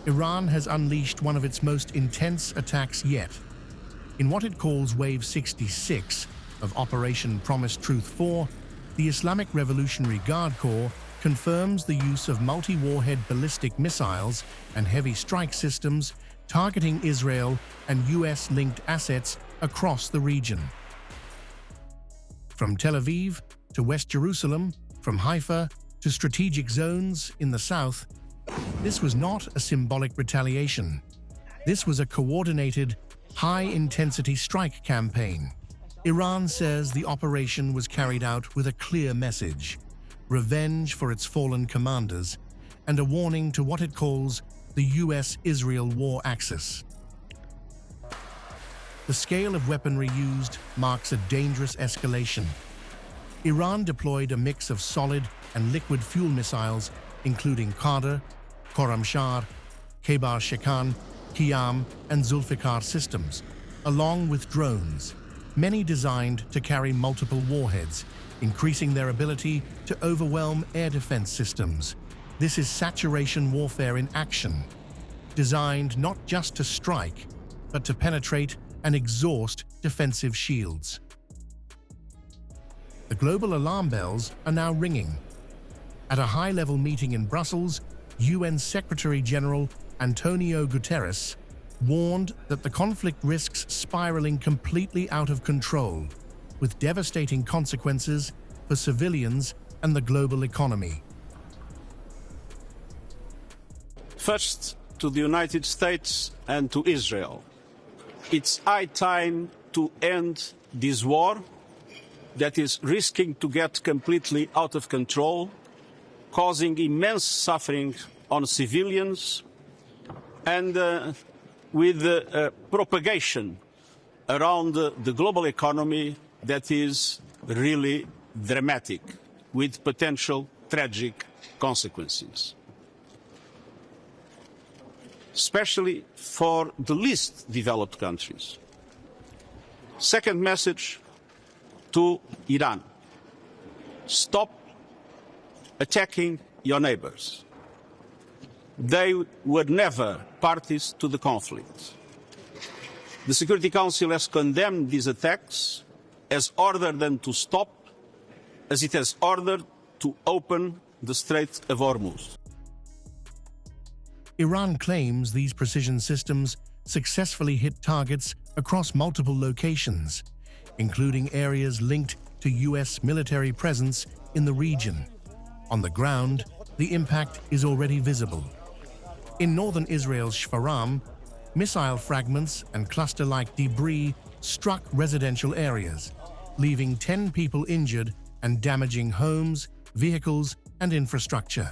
Iran has unleashed one of its most intense attacks yet. In what it calls Wave 66 of Operation Promised Truth 4, the Islamic Revolutionary Guard Corps confirms the use of multi-warhead ballistic missiles and heavy strike systems targeting Israel and US-linked assets across the region. From Tel Aviv to West Jerusalem, from Haifa to strategic zones in the south, this was not a symbolic retaliation. This was a coordinated, high-intensity strike campaign. Iran says the operation was carried out with a clear message: revenge for its fallen commanders, and a warning to what it calls the US-Israel war axis. The scale of weaponry used marks a dangerous escalation. Iran deployed a mix of solid and liquid fuel missiles, including Qadr, Khorramshahr, Shekan, Qiyam, and Zulfiqar systems, along with drones, many designed to carry multiple warheads, increasing their ability to overwhelm air defense systems. This is saturation warfare in action, designed not just to strike, but to penetrate and exhaust defensive shields. The global alarm bells are now ringing. At a high-level meeting in Brussels, UN Secretary-General Antonio Guterres warned that the conflict risks spiraling completely out of control, with devastating consequences for civilians and the global economy. First, to the United States and to Israel. It's high time to end this war that is risking to get completely out of control, causing immense suffering on civilians, and with propagation around the global economy that is really dramatic, with potential tragic consequences, especially for the least developed countries. Second message to Iran: stop attacking your neighbors. They were never parties to the conflict. The Security Council has condemned these attacks, has ordered them to stop, as it has ordered to open the Strait of Hormuz. Iran claims these precision systems successfully hit targets across multiple locations, including areas linked to US military presence in the region. On the ground, the impact is already visible. In northern Israel's Shfaram, missile fragments and cluster-like debris struck residential areas, leaving 10 people injured and damaging homes, vehicles, and infrastructure.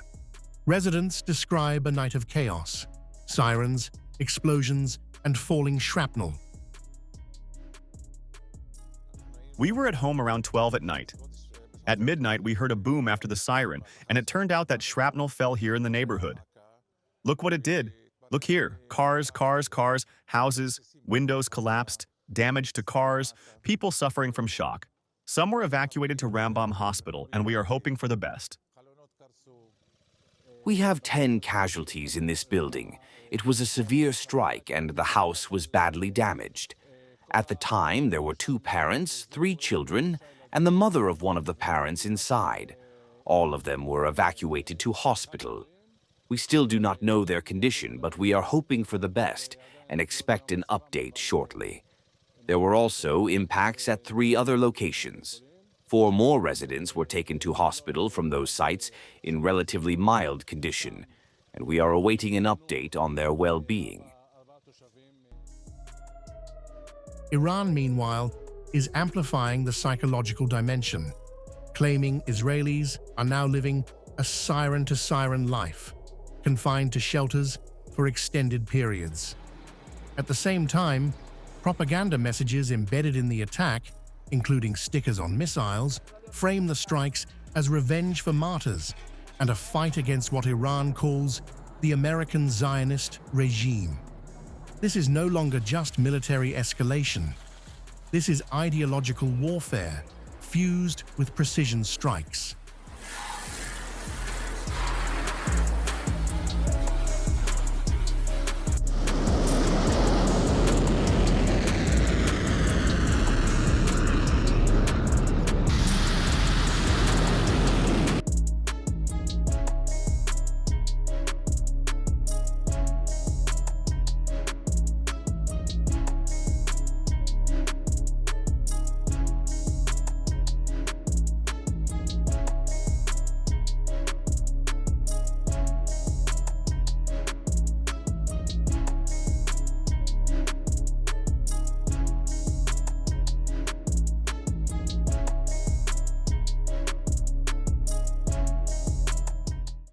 Residents describe a night of chaos: sirens, explosions, and falling shrapnel. We were at home around 12 at night. At midnight, we heard a boom after the siren, and it turned out that shrapnel fell here in the neighborhood. Look what it did. Look here. Cars, houses, windows collapsed, damage to cars, people suffering from shock. Some were evacuated to Rambam Hospital, and we are hoping for the best. We have 10 casualties in this building. It was a severe strike, and the house was badly damaged. At the time, there were 2 parents, 3 children, and the mother of one of the parents inside. All of them were evacuated to hospital. We still do not know their condition, but we are hoping for the best and expect an update shortly. There were also impacts at 3 other locations. 4 more residents were taken to hospital from those sites in relatively mild condition, and we are awaiting an update on their well-being. Iran, meanwhile, is amplifying the psychological dimension, claiming Israelis are now living a siren-to-siren life, confined to shelters for extended periods. At the same time, propaganda messages embedded in the attack, including stickers on missiles, frame the strikes as revenge for martyrs and a fight against what Iran calls the American Zionist regime. This is no longer just military escalation. This is ideological warfare, fused with precision strikes.